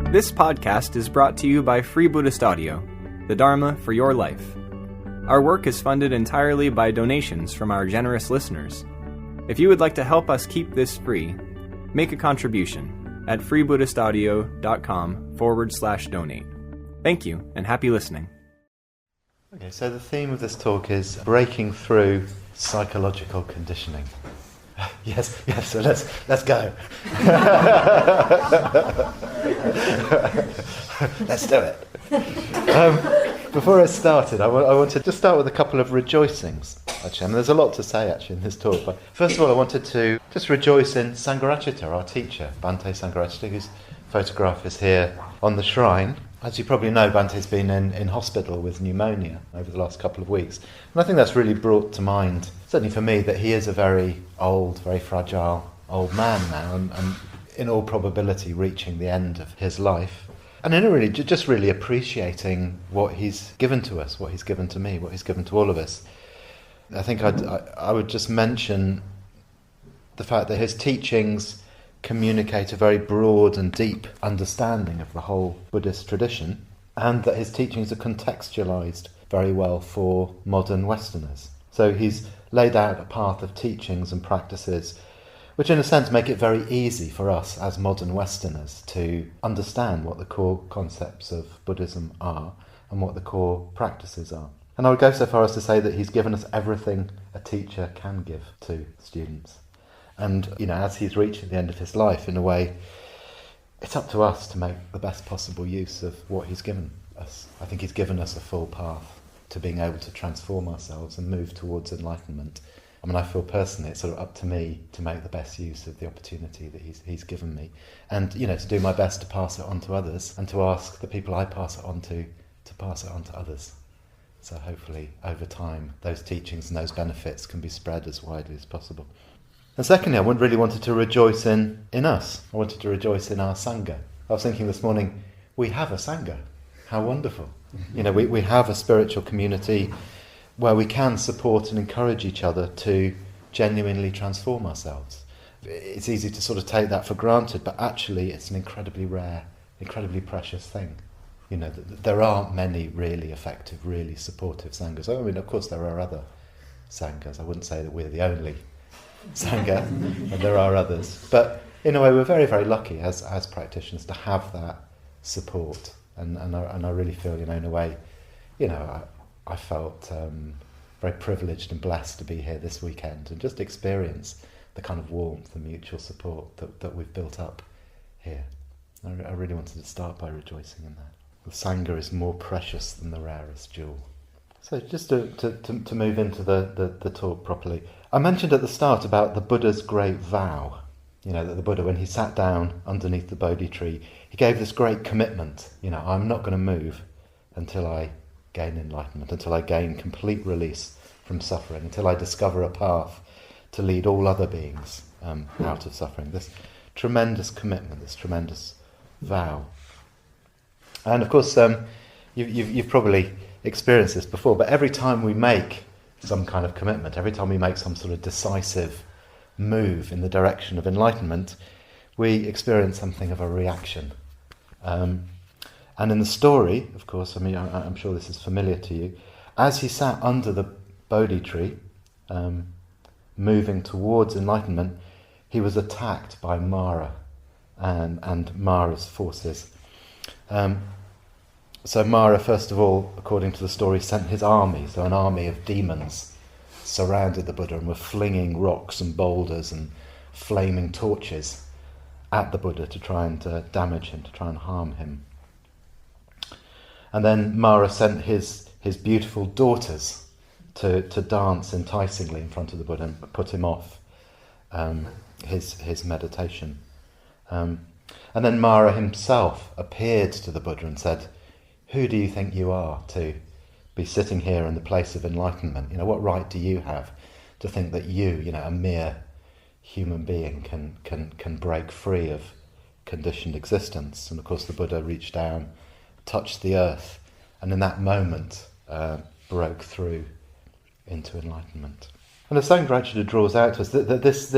This podcast is brought to you by Free Buddhist Audio, the Dharma for your life. Our work is funded entirely by donations from our generous listeners. If you would like to help us keep this free, make a contribution at freebuddhistaudio.com/donate. Thank you, and happy listening. Okay, so the theme of this talk is breaking through psychological conditioning. Yes, so let's go. Let's do it. Before I started, I wanted to start with a couple of rejoicings, actually. I mean, there's a lot to say, actually, in this talk. But first of all, I wanted to just rejoice in Sangharakshita, our teacher, Bhante Sangharakshita, whose photograph is here on the shrine. As you probably know, Bante's been in hospital with pneumonia over the last couple of weeks. And I think that's really brought to mind, certainly for me, that he is a very old, very fragile old man now, and in all probability reaching the end of his life. And in really, just really appreciating what he's given to us, what he's given to me, what he's given to all of us. I think I would just mention the fact that his teachings communicate a very broad and deep understanding of the whole Buddhist tradition, and that his teachings are contextualized very well for modern Westerners. So he's laid out a path of teachings and practices which in a sense make it very easy for us as modern Westerners to understand what the core concepts of Buddhism are and what the core practices are. And I would go so far as to say that he's given us everything a teacher can give to students. And, as he's reaching the end of his life, in a way, it's up to us to make the best possible use of what he's given us. I think he's given us a full path to being able to transform ourselves and move towards enlightenment. I mean, I feel personally it's sort of up to me to make the best use of the opportunity that he's given me. And, to do my best to pass it on to others and to ask the people I pass it on to pass it on to others. So hopefully, over time, those teachings and those benefits can be spread as widely as possible. And secondly, I really wanted to rejoice in us. I wanted to rejoice in our Sangha. I was thinking this morning, we have a Sangha. How wonderful. We have a spiritual community where we can support and encourage each other to genuinely transform ourselves. It's easy to sort of take that for granted, but actually it's an incredibly rare, incredibly precious thing. There aren't many really effective, really supportive Sanghas. I mean, of course there are other Sanghas. I wouldn't say that we're the only Sangha, and there are others. But in a way, we're very, very lucky as practitioners to have that support. And I really feel, in a way, I felt very privileged and blessed to be here this weekend and just experience the kind of warmth and mutual support that we've built up here. I really wanted to start by rejoicing in that. The Sangha is more precious than the rarest jewel. So just to move into the talk properly, I mentioned at the start about the Buddha's great vow. That the Buddha, when he sat down underneath the Bodhi tree, he gave this great commitment. I'm not going to move until I gain enlightenment, until I gain complete release from suffering, until I discover a path to lead all other beings out of suffering. This tremendous commitment, this tremendous vow. And of course, you've probably experienced this before, but every time we make some kind of commitment, every time we make some sort of decisive move in the direction of enlightenment, we experience something of a reaction. And in the story, of course, I'm sure this is familiar to you, as he sat under the Bodhi tree, moving towards enlightenment, he was attacked by Mara and Mara's forces. So Mara, first of all, according to the story, sent his army, so an army of demons surrounded the Buddha and were flinging rocks and boulders and flaming torches at the Buddha to try and damage him, to try and harm him. And then Mara sent his beautiful daughters to dance enticingly in front of the Buddha and put him off his meditation. And then Mara himself appeared to the Buddha and said, "Who do you think you are to be sitting here in the place of enlightenment? What right do you have to think that you, a mere human being, can break free of conditioned existence?" And of course the Buddha reached down, touched the earth, and in that moment broke through into enlightenment. And the Sangharakshita draws out to us that this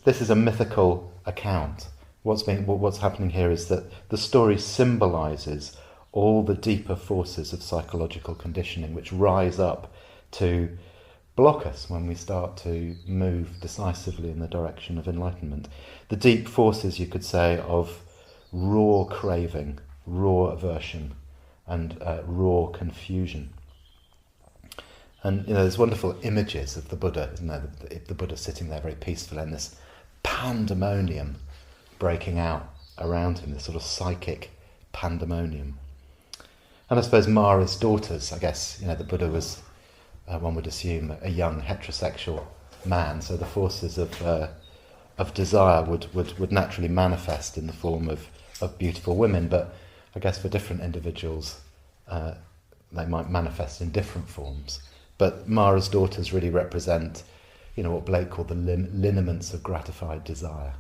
is a mythical account. what's happening here is that the story symbolises all the deeper forces of psychological conditioning which rise up to block us when we start to move decisively in the direction of enlightenment. The deep forces, you could say, of raw craving, raw aversion, and raw confusion. And there's wonderful images of the Buddha, isn't there? The Buddha sitting there very peaceful, and this pandemonium breaking out around him, this sort of psychic pandemonium. And I suppose Mara's daughters, I guess, the Buddha was, one would assume, a young heterosexual man, so the forces of desire would naturally manifest in the form of beautiful women, but I guess for different individuals they might manifest in different forms. But Mara's daughters really represent, what Blake called the lineaments of gratified desire,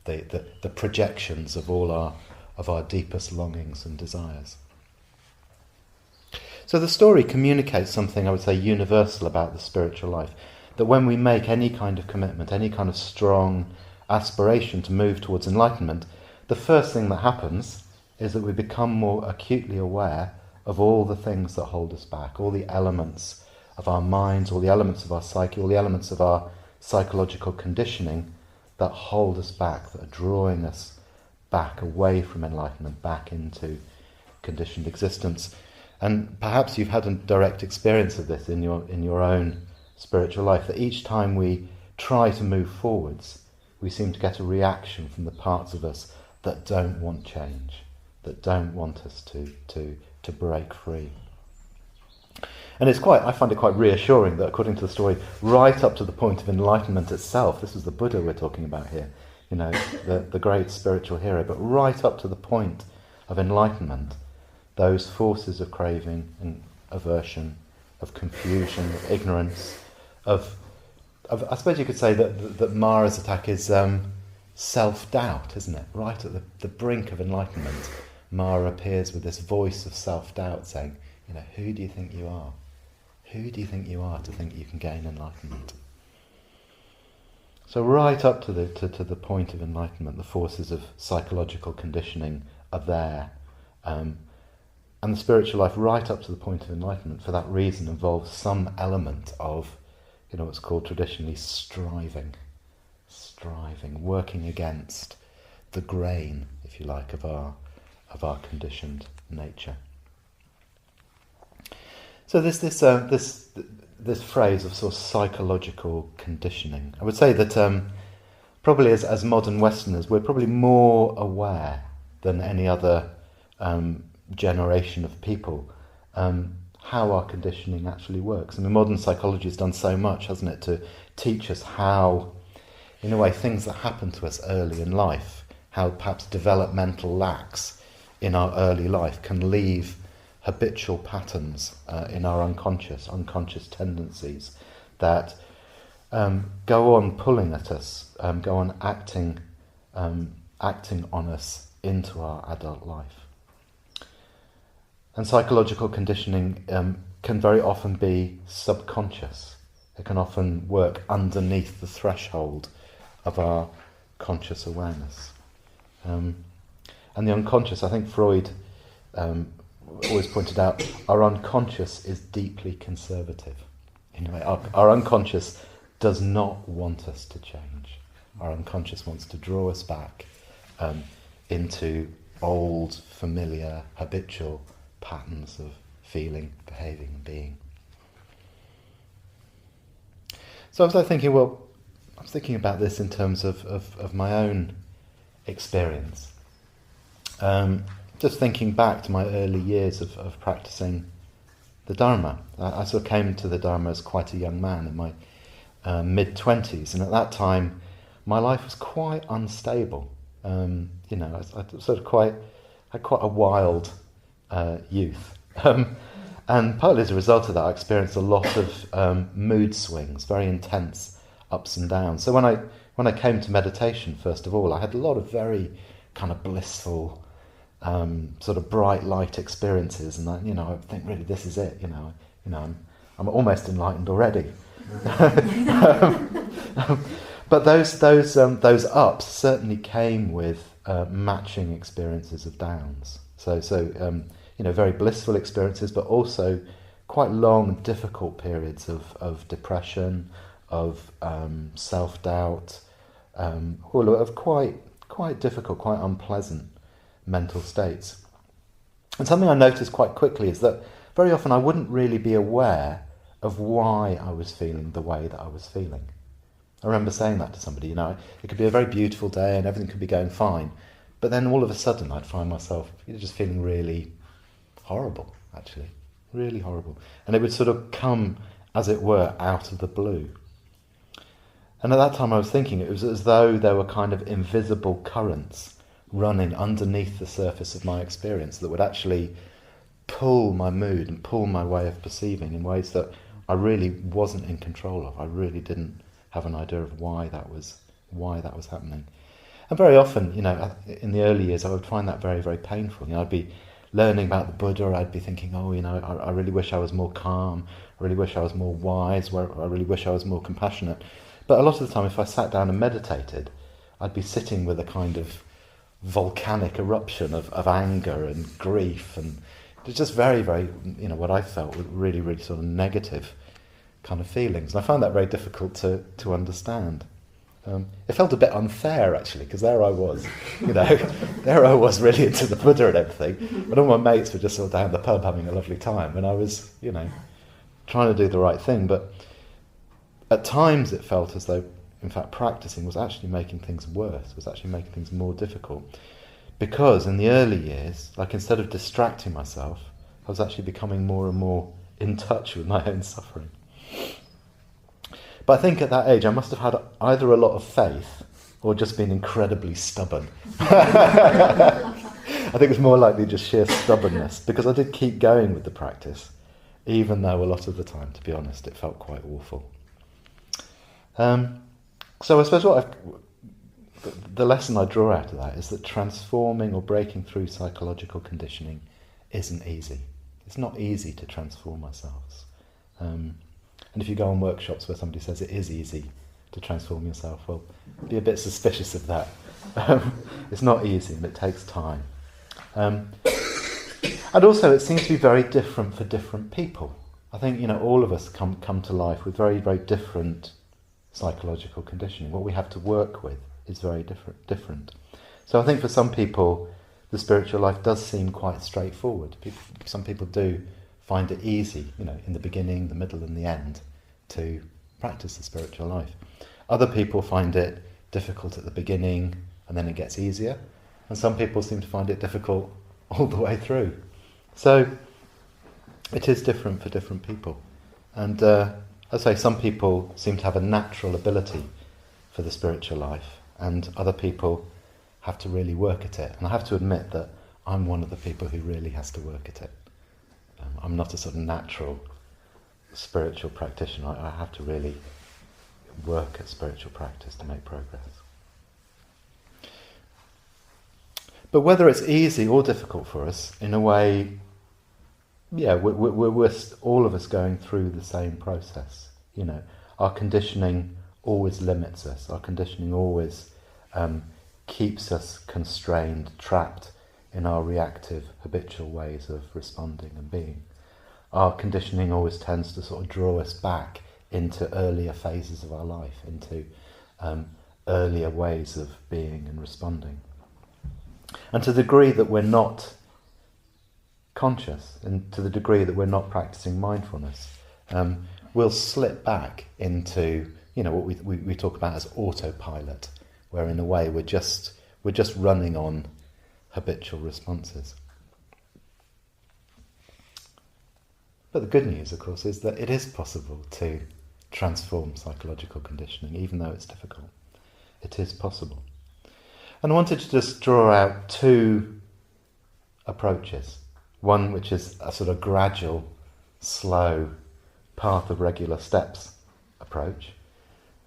the projections of all our deepest longings and desires. So the story communicates something, I would say, universal about the spiritual life, that when we make any kind of commitment, any kind of strong aspiration to move towards enlightenment, the first thing that happens is that we become more acutely aware of all the things that hold us back, all the elements of our minds, all the elements of our psyche, all the elements of our psychological conditioning that hold us back, that are drawing us back away from enlightenment, back into conditioned existence. And perhaps you've had a direct experience of this in your own spiritual life, that each time we try to move forwards, we seem to get a reaction from the parts of us that don't want change, that don't want us to break free. And I find it quite reassuring that, according to the story, right up to the point of enlightenment itself, this is the Buddha we're talking about here, the great spiritual hero, but right up to the point of enlightenment, those forces of craving and aversion, of confusion, of ignorance, of I suppose you could say that Mara's attack is self-doubt, isn't it? Right at the brink of enlightenment, Mara appears with this voice of self-doubt saying, who do you think you are? Who do you think you are to think you can gain enlightenment? So right up to the point of enlightenment, the forces of psychological conditioning are there. And the spiritual life right up to the point of enlightenment, for that reason, involves some element of, what's called traditionally striving, working against the grain, if you like, of our conditioned nature. So this phrase of sort of psychological conditioning, I would say that probably as modern Westerners, we're probably more aware than any other generation of people how our conditioning actually works. Modern psychology has done so much, hasn't it, to teach us how, in a way, things that happen to us early in life, how perhaps developmental lacks in our early life can leave habitual patterns in our unconscious tendencies that go on pulling at us, go on acting on us into our adult life. And psychological conditioning can very often be subconscious. It can often work underneath the threshold of our conscious awareness. And the unconscious, I think Freud always pointed out, our unconscious is deeply conservative. Our unconscious does not want us to change. Our unconscious wants to draw us back into old, familiar, habitual patterns of feeling, behaving, and being. So I was thinking about this in terms of my own experience. Just thinking back to my early years of practicing the Dharma. I sort of came to the Dharma as quite a young man in my mid-20s, and at that time my life was quite unstable. I sort of had quite a wild youth. And partly as a result of that, I experienced a lot of mood swings, very intense ups and downs. So when I came to meditation, first of all, I had a lot of very kind of blissful, sort of bright light experiences, and I think really this is it. I'm almost enlightened already. But those ups certainly came with matching experiences of downs. So very blissful experiences, but also quite long, difficult periods of depression, of self-doubt, of quite difficult, quite unpleasant mental states. And something I noticed quite quickly is that very often I wouldn't really be aware of why I was feeling the way that I was feeling. I remember saying that to somebody, it could be a very beautiful day and everything could be going fine, but then all of a sudden I'd find myself just feeling really horrible, actually, really horrible. And it would sort of come, as it were, out of the blue. And at that time I was thinking it was as though there were kind of invisible currents running underneath the surface of my experience that would actually pull my mood and pull my way of perceiving in ways that I really wasn't in control of. I really didn't have an idea of why that was happening. And very often, in the early years, I would find that very, very painful. I'd be learning about the Buddha, I'd be thinking, I really wish I was more calm, I really wish I was more wise, I really wish I was more compassionate. But a lot of the time, if I sat down and meditated, I'd be sitting with a kind of volcanic eruption of anger and grief, and it was just very, very, what I felt were really, really sort of negative kind of feelings. And I found that very difficult to understand. It felt a bit unfair, actually, because there I was, there I was really into the Buddha and everything, but all my mates were just sort of down the pub having a lovely time, and I was, trying to do the right thing. But at times it felt as though, in fact, practicing was actually making things worse, was actually making things more difficult. Because in the early years, instead of distracting myself, I was actually becoming more and more in touch with my own suffering. But I think at that age I must have had either a lot of faith or just been incredibly stubborn. I think it's more likely just sheer stubbornness, because I did keep going with the practice, even though a lot of the time, to be honest, it felt quite awful. So I suppose the lesson I draw out of that is that transforming or breaking through psychological conditioning isn't easy. It's not easy to transform ourselves. And if you go on workshops where somebody says it is easy to transform yourself, well, be a bit suspicious of that. It's not easy and it takes time. And also it seems to be very different for different people. I think, all of us come to life with very, very different psychological conditioning. What we have to work with is very different. So I think for some people the spiritual life does seem quite straightforward. Some people do find it easy, in the beginning, the middle and the end, to practice the spiritual life. Other people find it difficult at the beginning and then it gets easier, and some people seem to find it difficult all the way through. So it is different for different people. And I say some people seem to have a natural ability for the spiritual life, and other people have to really work at it. And I have to admit that I'm one of the people who really has to work at it. I'm not a sort of natural spiritual practitioner. I have to really work at spiritual practice to make progress. But whether it's easy or difficult for us, in a way, we're all of us going through the same process. Our conditioning always limits us. Our conditioning always keeps us constrained, trapped in our reactive, habitual ways of responding and being. Our conditioning always tends to sort of draw us back into earlier phases of our life, into earlier ways of being and responding. And to the degree that we're not conscious, and to the degree that we're not practicing mindfulness, we'll slip back into what we talk about as autopilot, where in a way we're just running on habitual responses. But the good news, of course, is that it is possible to transform psychological conditioning, even though it's difficult. It is possible. And I wanted to just draw out two approaches. One which is a sort of gradual, slow, path of regular steps approach,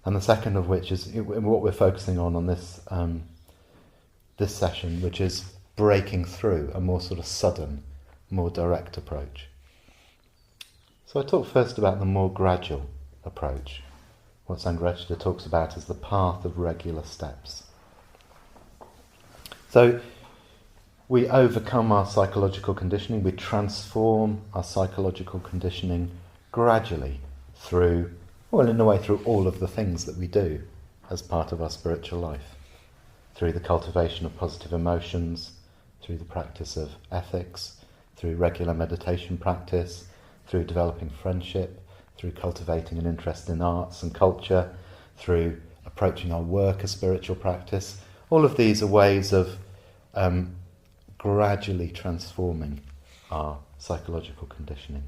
and the second of which is what we're focusing on this this session, which is breaking through, a more sort of sudden, more direct approach. So I talk first about the more gradual approach, what Sangharakshita talks about as the path of regular steps. So we overcome our psychological conditioning, we transform our psychological conditioning gradually through, well, in a way, through all of the things that we do as part of our spiritual life. Through the cultivation of positive emotions, through the practice of ethics, through regular meditation practice, through developing friendship, through cultivating an interest in arts and culture, through approaching our work as spiritual practice. All of these are ways of gradually transforming our psychological conditioning.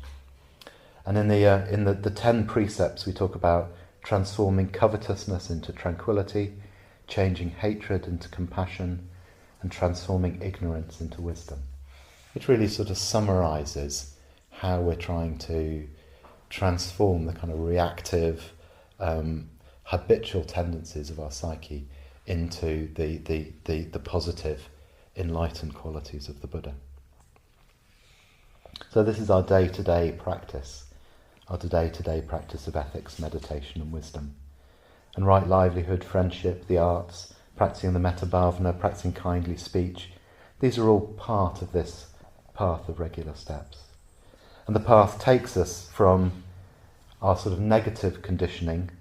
And in the 10 precepts we talk about transforming covetousness into tranquility, changing hatred into compassion, and transforming ignorance into wisdom. Which really sort of summarises how we're trying to transform the kind of reactive, habitual tendencies of our psyche into the positive, enlightened qualities of the Buddha. So this is our day-to-day practice, our day-to-day practice of ethics, meditation and wisdom. And right livelihood, friendship, the arts, practicing the metta bhavana, practicing kindly speech, these are all part of this path of regular steps. And the path takes us from our sort of negative conditioning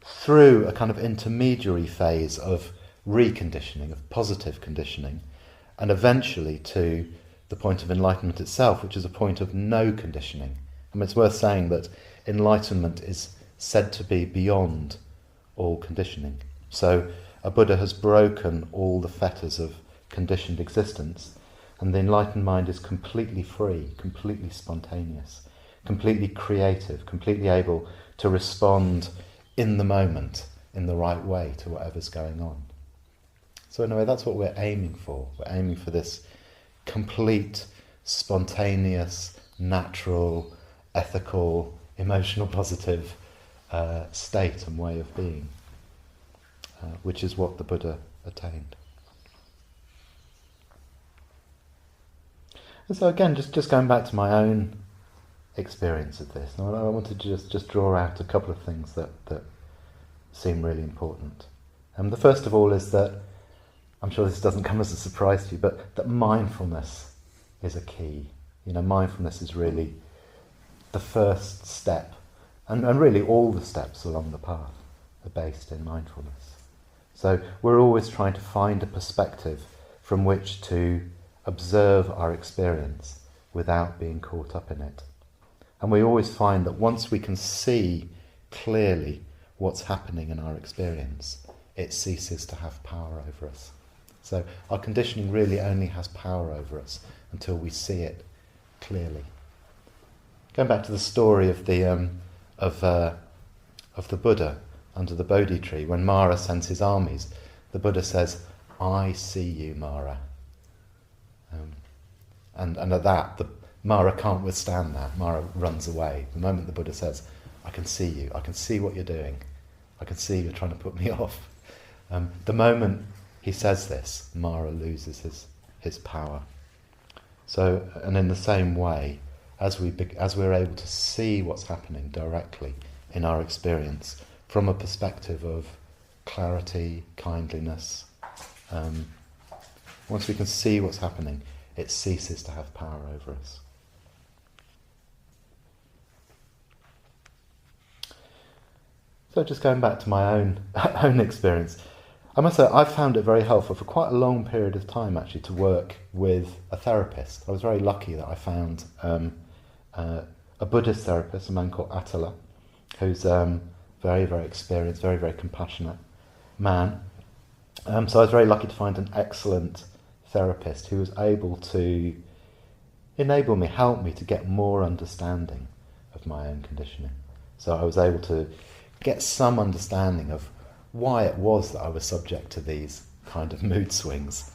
through a kind of intermediary phase of reconditioning, of positive conditioning, and eventually to the point of enlightenment itself, which is a point of no conditioning. I mean, it's worth saying that enlightenment is said to be beyond all conditioning. So a Buddha has broken all the fetters of conditioned existence, and the enlightened mind is completely free, completely spontaneous, completely creative, completely able to respond in the moment, in the right way to whatever's going on. So in a way, that's what we're aiming for. We're aiming for this complete, spontaneous, natural, ethical, emotional, positive state and way of being, which is what the Buddha attained. And so again, just going back to my own experience of this, I wanted to just draw out a couple of things that seem really important. The first of all is that, I'm sure this doesn't come as a surprise to you, but that mindfulness is a key. You know, mindfulness is really the first step, and really all the steps along the path are based in mindfulness. So we're always trying to find a perspective from which to observe our experience without being caught up in it. And we always find that once we can see clearly what's happening in our experience, it ceases to have power over us. So our conditioning really only has power over us until we see it clearly. Going back to the story of the Buddha under the Bodhi tree, when Mara sends his armies, the Buddha says, "I see you, Mara." And at that, Mara can't withstand that. Mara runs away. The moment the Buddha says, "I can see you, I can see what you're doing, I can see you're trying to put me off." The moment he says this, Mara loses his power. So, and in the same way, as we're able to see what's happening directly in our experience from a perspective of clarity, kindliness, once we can see what's happening, it ceases to have power over us. So just going back to my own experience, I must say I've found it very helpful for quite a long period of time actually to work with a therapist. I was very lucky that I found a Buddhist therapist, a man called Attila, who's very, very experienced, very, very compassionate man. So I was very lucky to find an excellent therapist who was able to enable me, help me to get more understanding of my own conditioning. So I was able to get some understanding of why it was that I was subject to these kind of mood swings,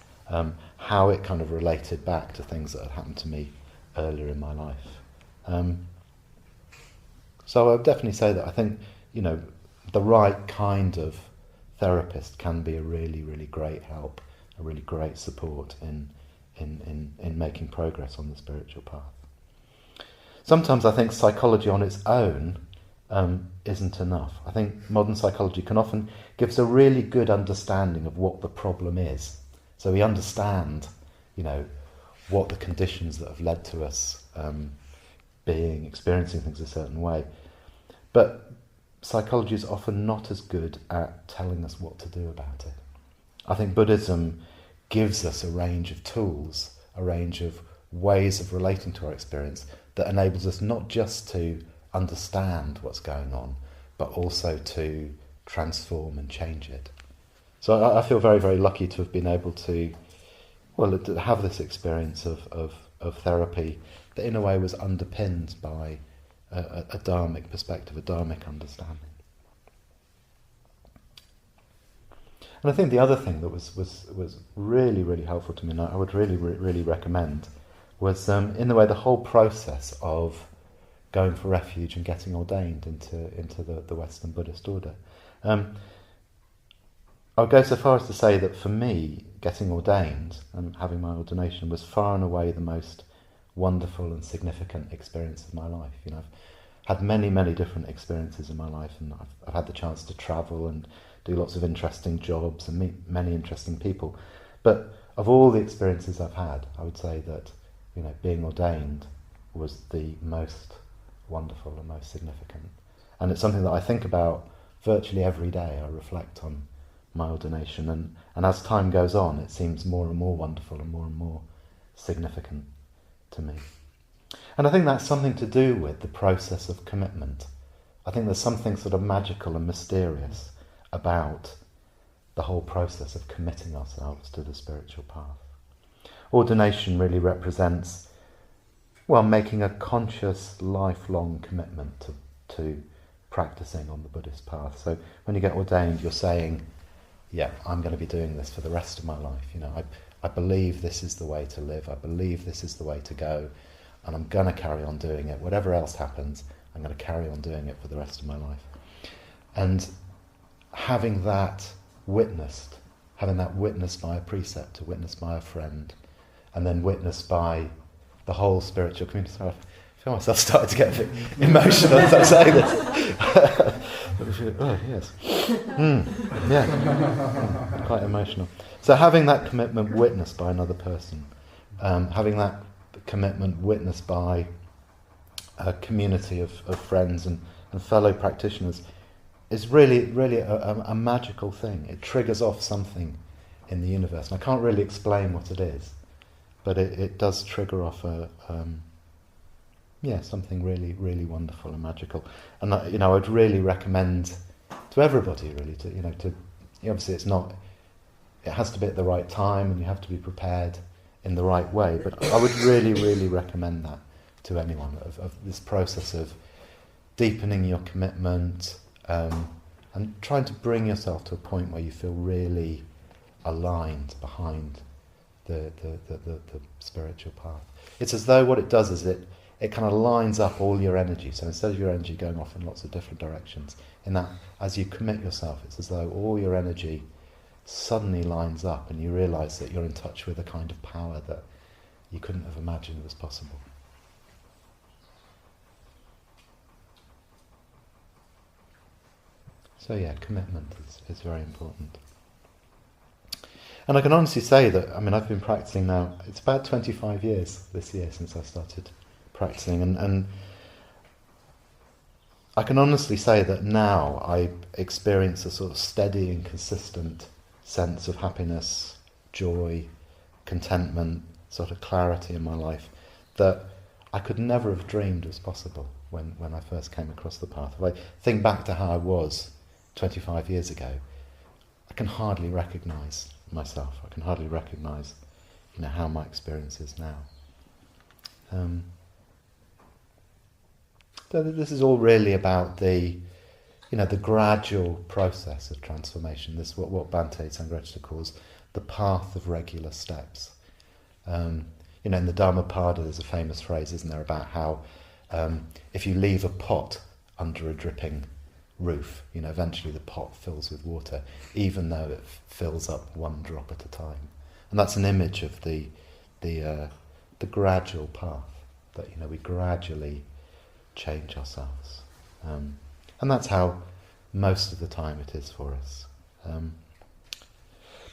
how it kind of related back to things that had happened to me earlier in my life. So I would definitely say that I think, the right kind of therapist can be a really, really great help, a really great support in making progress on the spiritual path. Sometimes I think psychology on its own isn't enough. I think modern psychology can often give us a really good understanding of what the problem is, So we understand, what the conditions that have led to us experiencing things a certain way. But psychology is often not as good at telling us what to do about it. I think Buddhism gives us a range of tools, a range of ways of relating to our experience that enables us not just to understand what's going on, but also to transform and change it. So I feel very, very lucky to have been able to have this experience of therapy that in a way was underpinned by a dharmic perspective, a dharmic understanding. And I think the other thing that was really, really helpful to me, and I would really, really recommend, was in the way the whole process of going for refuge and getting ordained into the Western Buddhist order. I'll go so far as to say that for me, getting ordained and having my ordination was far and away the most wonderful and significant experience of my life. I've had many, many different experiences in my life, and I've had the chance to travel and do lots of interesting jobs and meet many interesting people. But of all the experiences I've had, I would say that being ordained was the most wonderful and most significant. And it's something that I think about virtually every day. I reflect on my ordination, and as time goes on, it seems more and more wonderful and more significant to me. And I think that's something to do with the process of commitment. I think there's something sort of magical and mysterious about the whole process of committing ourselves to the spiritual path. Ordination really represents, making a conscious, lifelong commitment to practicing on the Buddhist path. So when you get ordained, you're saying, I'm going to be doing this for the rest of my life. I believe this is the way to live. I believe this is the way to go. And I'm going to carry on doing it. Whatever else happens, I'm going to carry on doing it for the rest of my life. And having that witnessed by a preceptor, witnessed by a friend, and then witnessed by the whole spiritual community. So I feel myself starting to get a bit emotional as I say this. Oh, yes. Quite emotional. So having that commitment witnessed by another person, having that commitment witnessed by a community of friends and fellow practitioners is really a magical thing. It triggers off something in the universe. And I can't really explain what it is, but it does trigger off something really, really wonderful and magical. And I would really recommend to everybody really to obviously it has to be at the right time and you have to be prepared in the right way, but I would really, really recommend that to anyone, of this process of deepening your commitment and trying to bring yourself to a point where you feel really aligned behind the spiritual path. It's as though what it does is it kind of lines up all your energy. So instead of your energy going off in lots of different directions, in that as you commit yourself, it's as though all your energy suddenly lines up and you realise that you're in touch with a kind of power that you couldn't have imagined was possible. So commitment is very important. And I can honestly say that, I've been practicing now, it's about 25 years this year since I started practicing, and I can honestly say that now I experience a sort of steady and consistent sense of happiness, joy, contentment, sort of clarity in my life that I could never have dreamed was possible when I first came across the path. If I think back to how I was 25 years ago, I can hardly recognise myself. I can hardly recognise, how my experience is now. So this is all really about the gradual process of transformation. This is what Bhante Sangharakshita calls the path of regular steps. In the Dhammapada there's a famous phrase, isn't there, about how if you leave a pot under a dripping roof, eventually the pot fills with water, even though it fills up one drop at a time. And that's an image of the gradual path, that we gradually change ourselves. And that's how most of the time it is for us.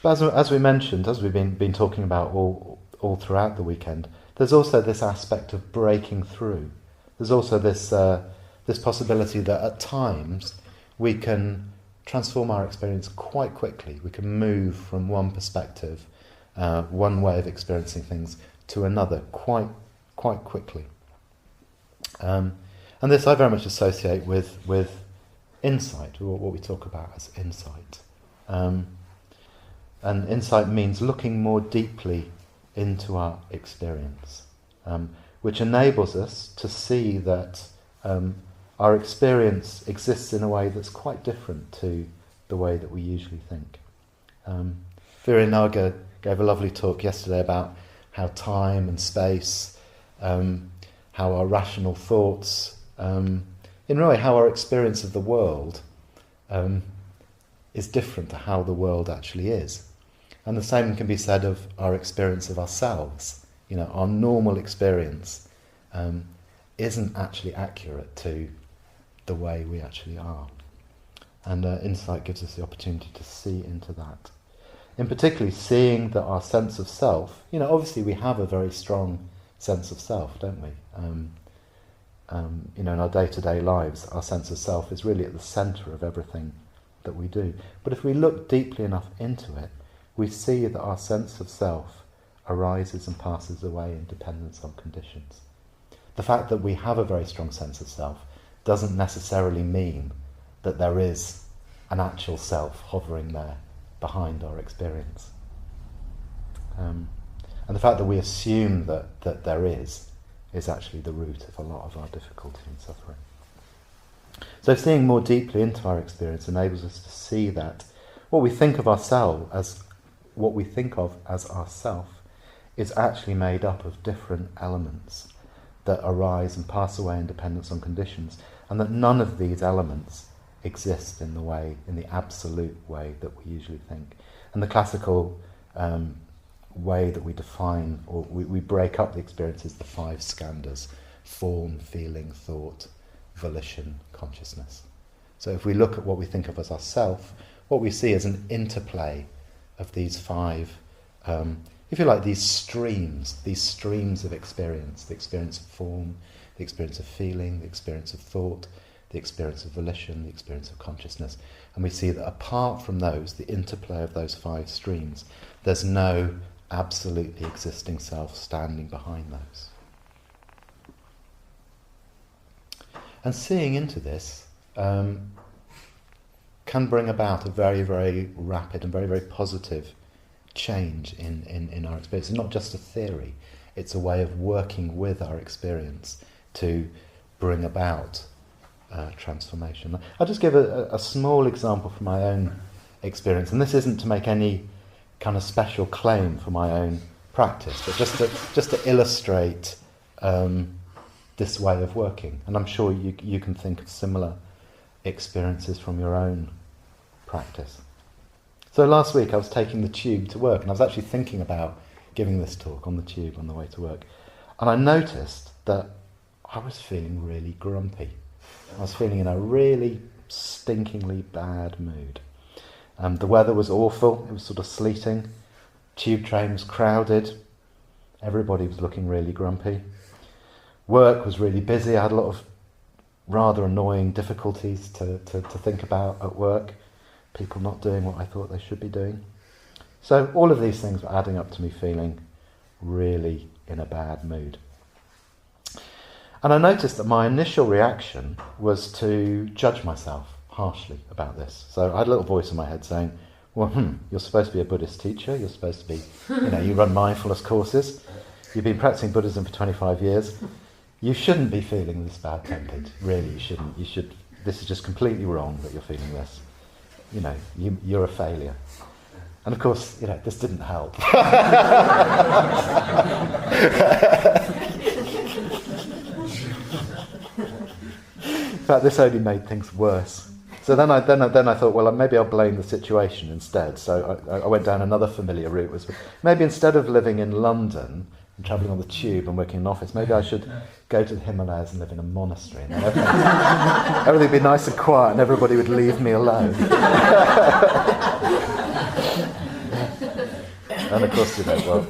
But as we mentioned, as we've been talking about all throughout the weekend, there's also this aspect of breaking through. There's also this possibility that at times we can transform our experience quite quickly. We can move from one perspective, one way of experiencing things, to another quite quickly. And this I very much associate with insight, or what we talk about as insight. And insight means looking more deeply into our experience, which enables us to see that our experience exists in a way that's quite different to the way that we usually think. Viranaga gave a lovely talk yesterday about how time and space, how our rational thoughts, in a way how our experience of the world is different to how the world actually is. And the same can be said of our experience of ourselves. You know, our normal experience isn't actually accurate to the way we actually are. And insight gives us the opportunity to see into that. In particular, seeing that our sense of self, you know, obviously we have a very strong sense of self, don't we? You know, in our day-to-day lives, our sense of self is really at the centre of everything that we do. But if we look deeply enough into it, we see that our sense of self arises and passes away in dependence on conditions. The fact that we have a very strong sense of self doesn't necessarily mean that there is an actual self hovering there behind our experience. And the fact that we assume that there is actually the root of a lot of our difficulty and suffering. So seeing more deeply into our experience enables us to see that what we think of ourselves as what we think of as ourself is actually made up of different elements that arise and pass away in dependence on conditions, and that none of these elements exist in the absolute way that we usually think. And the classical way that we define, or we break up the experience, is the 5 skandhas: form, feeling, thought, volition, consciousness. So if we look at what we think of as ourself, what we see is an interplay of these 5, if you like, these streams of experience: the experience of form, the experience of feeling, the experience of thought, the experience of volition, the experience of consciousness. And we see that apart from those, the interplay of those 5 streams, there's no absolutely existing self standing behind those. And seeing into this can bring about a very, very rapid and very, very positive change in our experience. It's not just a theory, it's a way of working with our experience to bring about transformation. I'll just give a small example from my own experience, and this isn't to make any kind of special claim for my own practice, but just to illustrate this way of working. And I'm sure you can think of similar experiences from your own practice. So last week I was taking the tube to work, and I was actually thinking about giving this talk on the tube on the way to work, and I noticed that I was feeling really grumpy. I was feeling in a really stinkingly bad mood. The weather was awful, it was sort of sleeting, tube train was crowded, everybody was looking really grumpy. Work was really busy, I had a lot of rather annoying difficulties to think about at work, people not doing what I thought they should be doing. So all of these things were adding up to me feeling really in a bad mood. And I noticed that my initial reaction was to judge myself harshly about this. So I had a little voice in my head saying, well, you're supposed to be a Buddhist teacher, you're supposed to be, you run mindfulness courses, you've been practicing Buddhism for 25 years, you shouldn't be feeling this bad-tempered, really, you shouldn't. This is just completely wrong that you're feeling this. You're a failure. And of course, this didn't help. In fact, this only made things worse. So then I thought, well, maybe I'll blame the situation instead. So I went down another familiar route. Was maybe instead of living in London and travelling on the tube and working in an office, maybe I should go to the Himalayas and live in a monastery. And everything would be nice and quiet, and everybody would leave me alone. And of course, well,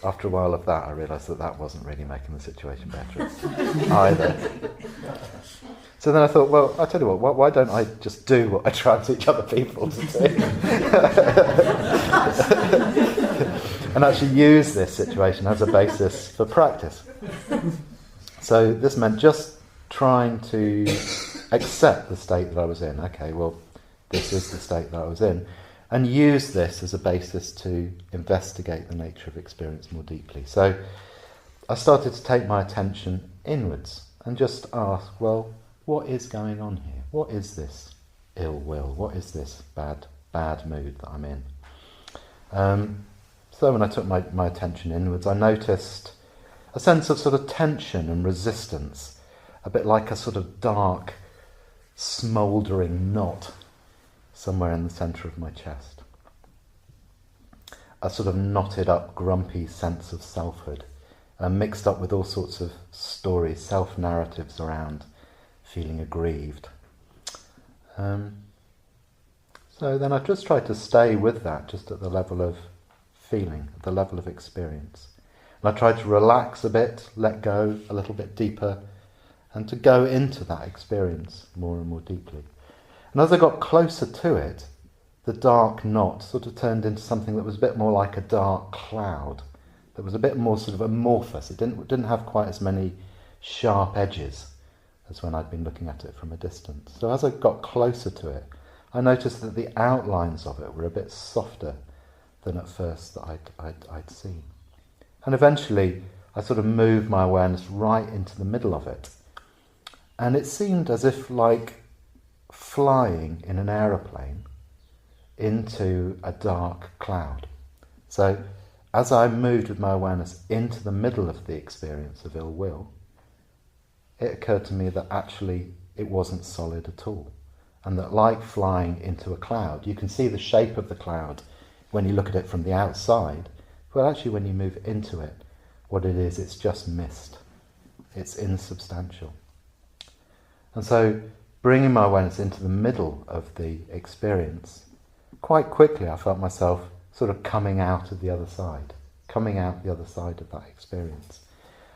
after a while of that, I realised that wasn't really making the situation better either. So then I thought, well, I tell you what, why don't I just do what I try and teach other people to do? And actually use this situation as a basis for practice. So this meant just trying to accept the state that I was in. Okay, well, this is the state that I was in. And use this as a basis to investigate the nature of experience more deeply. So I started to take my attention inwards and just ask, well, what is going on here? What is this ill will? What is this bad mood that I'm in? So when I took my attention inwards, I noticed a sense of sort of tension and resistance, a bit like a sort of dark, smouldering knot somewhere in the centre of my chest. A sort of knotted up, grumpy sense of selfhood, mixed up with all sorts of stories, self-narratives around feeling aggrieved. So then I just tried to stay with that, just at the level of feeling, at the level of experience. And I tried to relax a bit, let go a little bit deeper, and to go into that experience more and more deeply. And as I got closer to it, the dark knot sort of turned into something that was a bit more like a dark cloud, that was a bit more sort of amorphous. It didn't have quite as many sharp edges as when I'd been looking at it from a distance. So as I got closer to it, I noticed that the outlines of it were a bit softer than at first that I'd seen. And eventually I sort of moved my awareness right into the middle of it. And it seemed as if like flying in an aeroplane into a dark cloud. So as I moved with my awareness into the middle of the experience of ill will, it occurred to me that actually it wasn't solid at all. And that like flying into a cloud, you can see the shape of the cloud when you look at it from the outside, but actually when you move into it, what it is, it's just mist. It's insubstantial. And so bringing my awareness into the middle of the experience, quite quickly I felt myself sort of coming out of the other side of that experience.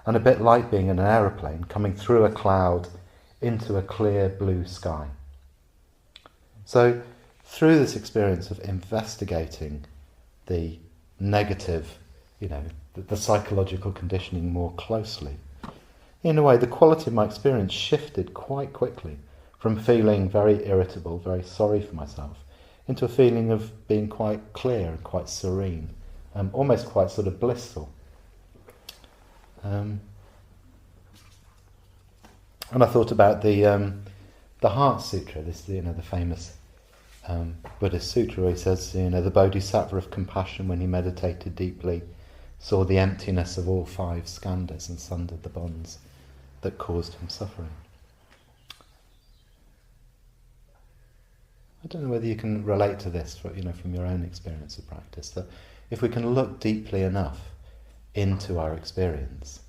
And a bit like being in an aeroplane, coming through a cloud into a clear blue sky. So through this experience of investigating the negative, the psychological conditioning more closely, in a way the quality of my experience shifted quite quickly from feeling very irritable, very sorry for myself, into a feeling of being quite clear and quite serene, almost quite sort of blissful. And I thought about the Heart Sutra, the famous Buddhist sutra where he says, the Bodhisattva of compassion, when he meditated deeply, saw the emptiness of all 5 skandhas and sundered the bonds that caused him suffering. I don't know whether you can relate to this, from your own experience of practice, that if we can look deeply enough into our experience,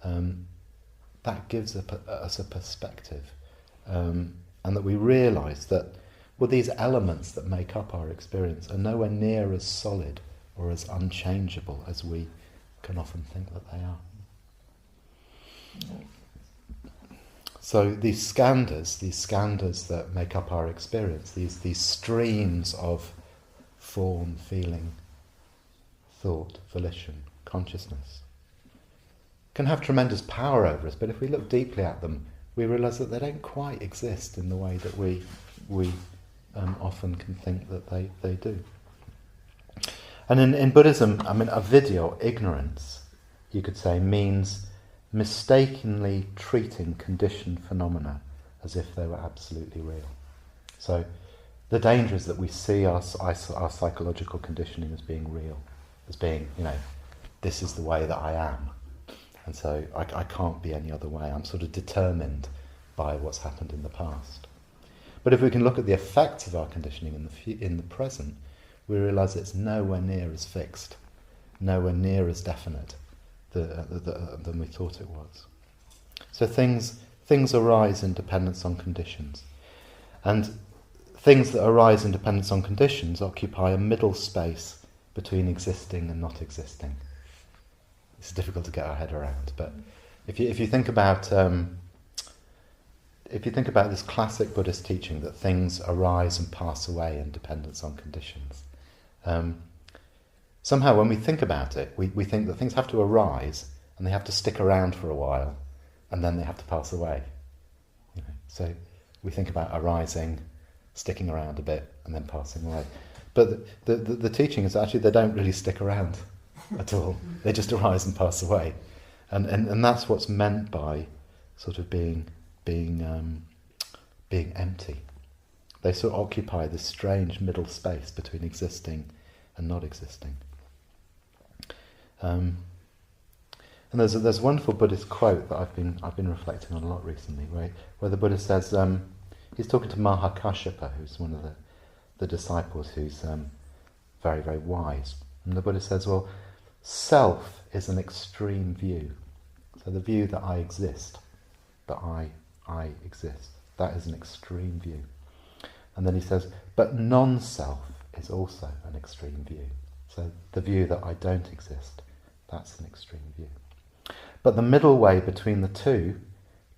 that gives us a perspective, and that we realise that these elements that make up our experience are nowhere near as solid or as unchangeable as we can often think that they are. So these skandhas that make up our experience, these streams of form, feeling, thought, volition, consciousness, can have tremendous power over us, but if we look deeply at them, we realise that they don't quite exist in the way that we often can think that they do. And in Buddhism, avidya, ignorance, you could say, means mistakenly treating conditioned phenomena as if they were absolutely real. So the danger is that we see our psychological conditioning as being real, as being, this is the way that I am. And so I can't be any other way. I'm sort of determined by what's happened in the past. But if we can look at the effects of our conditioning in the present, we realise it's nowhere near as fixed, nowhere near as definite than we thought it was. So things arise in dependence on conditions. And things that arise in dependence on conditions occupy a middle space between existing and not existing. It's difficult to get our head around, but if you think about this classic Buddhist teaching that things arise and pass away in dependence on conditions, somehow when we think about it, we think that things have to arise and they have to stick around for a while, and then they have to pass away. So we think about arising, sticking around a bit, and then passing away. But the teaching is actually they don't really stick around at all. They just arise and pass away, and that's what's meant by sort of being empty. They sort of occupy this strange middle space between existing and not existing. And there's a wonderful Buddhist quote that I've been reflecting on a lot recently, where the Buddha says, he's talking to Mahakashyapa, who's one of the disciples who's very, very wise. And the Buddha says, well, self is an extreme view. So the view that I exist, that I exist, that is an extreme view. And then he says, but non-self is also an extreme view. So the view that I don't exist, that's an extreme view. But the middle way between the two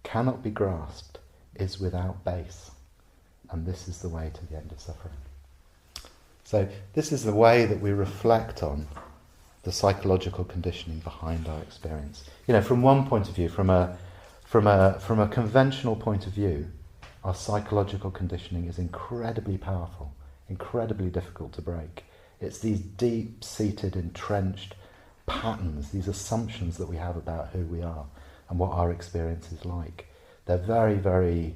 cannot be grasped, is without base. And this is the way to the end of suffering. So this is the way that we reflect on the psychological conditioning behind our experience. From one point of view, from a conventional point of view, our psychological conditioning is incredibly powerful, incredibly difficult to break. It's these deep-seated, entrenched patterns, these assumptions that we have about who we are and what our experience is like. They're very, very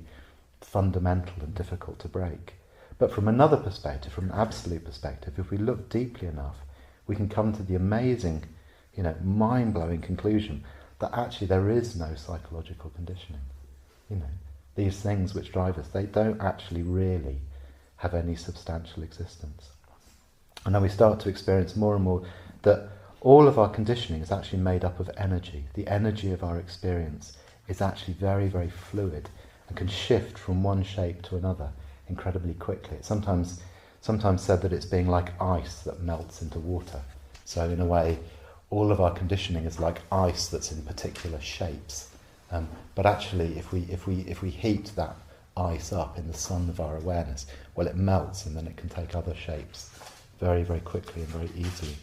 fundamental and difficult to break. But from another perspective, from an absolute perspective, if we look deeply enough, we can come to the amazing, mind-blowing conclusion that actually there is no psychological conditioning. These things which drive us, they don't actually really have any substantial existence. And then we start to experience more and more that all of our conditioning is actually made up of energy. The energy of our experience is actually very, very fluid and can shift from one shape to another incredibly quickly. It's sometimes said that it's being like ice that melts into water. So in a way, all of our conditioning is like ice that's in particular shapes. But actually, if we heat that ice up in the sun of our awareness, well, it melts and then it can take other shapes very, very quickly and very easily.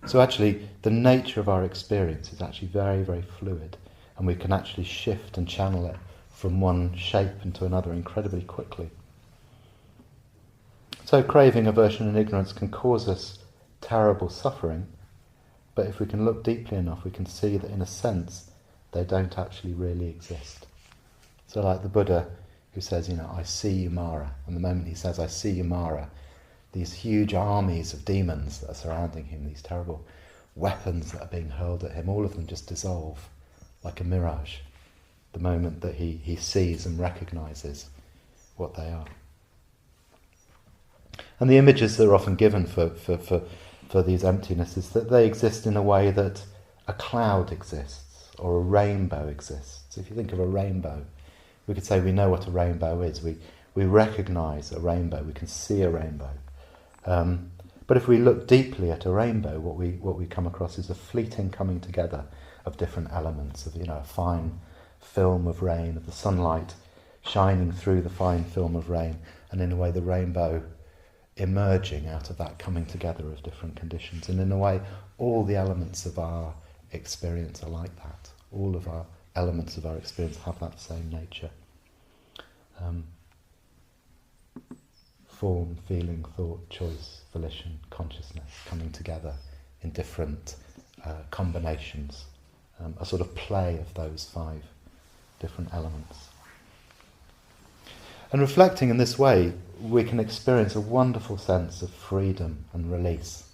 So actually, the nature of our experience is actually very, very fluid, and we can actually shift and channel it from one shape into another incredibly quickly. So craving, aversion and ignorance can cause us terrible suffering, but if we can look deeply enough, we can see that in a sense, they don't actually really exist. So like the Buddha who says, I see you, Mara, and the moment he says, I see you, Mara, these huge armies of demons that are surrounding him, these terrible weapons that are being hurled at him, all of them just dissolve like a mirage the moment that he sees and recognises what they are. And the images that are often given for these emptinesses, that they exist in a way that a cloud exists or a rainbow exists. If you think of a rainbow, we could say we know what a rainbow is. We recognise a rainbow, we can see a rainbow. But if we look deeply at a rainbow, what we come across is a fleeting coming together of different elements, of a fine film of rain, of the sunlight shining through the fine film of rain, and in a way the rainbow emerging out of that coming together of different conditions. And in a way, all the elements of our experience are like that. All of our elements of our experience have that same nature. Form, feeling, thought, choice, volition, consciousness coming together in different combinations. A sort of play of those 5 different elements. And reflecting in this way, we can experience a wonderful sense of freedom and release.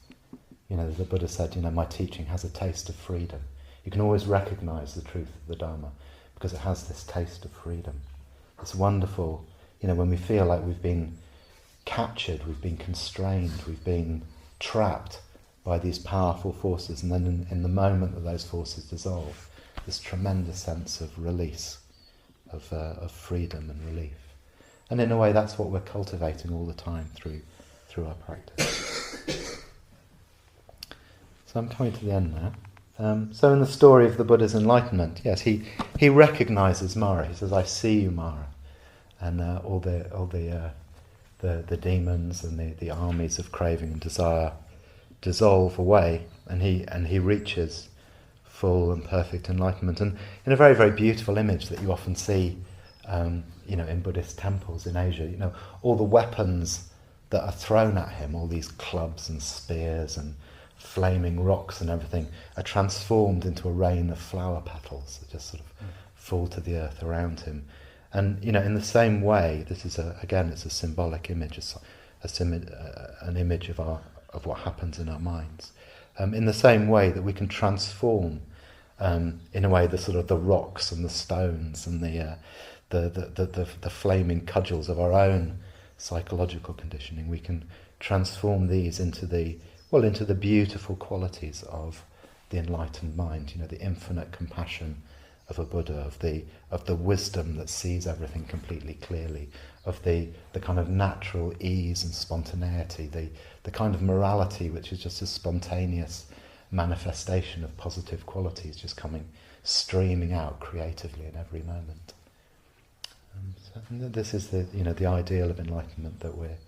The Buddha said, my teaching has a taste of freedom. You can always recognise the truth of the Dharma because it has this taste of freedom. It's wonderful, when we feel like we've been captured, we've been constrained, we've been trapped by these powerful forces, and then in the moment that those forces dissolve, this tremendous sense of release, of freedom and relief. And in a way, that's what we're cultivating all the time through our practice. So I'm coming to the end now. So in the story of the Buddha's enlightenment, yes, he recognizes Mara. He says, "I see you, Mara," and all the demons and the armies of craving and desire dissolve away, and he reaches full and perfect enlightenment. And in a very, very beautiful image that you often see, in Buddhist temples in Asia, all the weapons that are thrown at him, all these clubs and spears and flaming rocks and everything, are transformed into a rain of flower petals that just sort of fall to the earth around him. And in the same way, this is it's a symbolic image, an image of what happens in our minds. In the same way that we can transform, in a way, the rocks and the stones and the flaming cudgels of our own psychological conditioning, we can transform these into the beautiful qualities of the enlightened mind. The infinite compassion of a Buddha, of the wisdom that sees everything completely clearly, of the kind of natural ease and spontaneity, the kind of morality which is just a spontaneous manifestation of positive qualities, just streaming out creatively in every moment. So this is the ideal of enlightenment that we're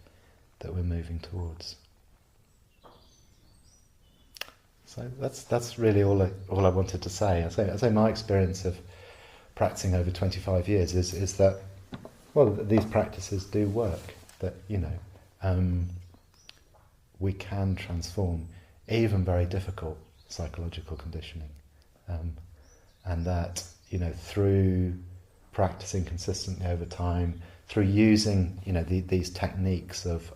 moving towards. So that's really all I wanted to say. I say my experience of practicing over 25 years is that, well, these practices do work. That we can transform even very difficult psychological conditioning, and that through practicing consistently over time, through using these techniques of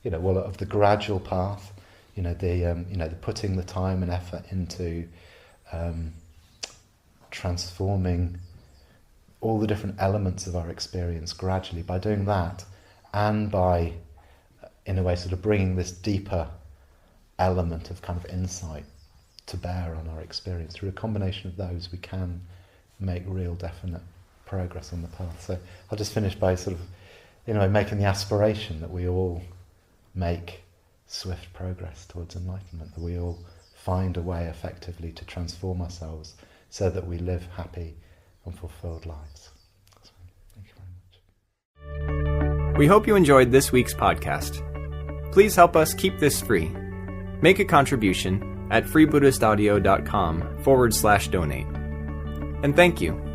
the gradual path. The putting the time and effort into transforming all the different elements of our experience gradually. By doing that, and by, in a way, sort of bringing this deeper element of kind of insight to bear on our experience, through a combination of those, we can make real, definite progress on the path. So I'll just finish by sort of, making the aspiration that we all make swift progress towards enlightenment, that we all find a way effectively to transform ourselves so that we live happy and fulfilled lives. So, thank you very much. We hope you enjoyed this week's podcast. Please help us keep this free. Make a contribution at freebuddhistaudio.com/donate. And thank you.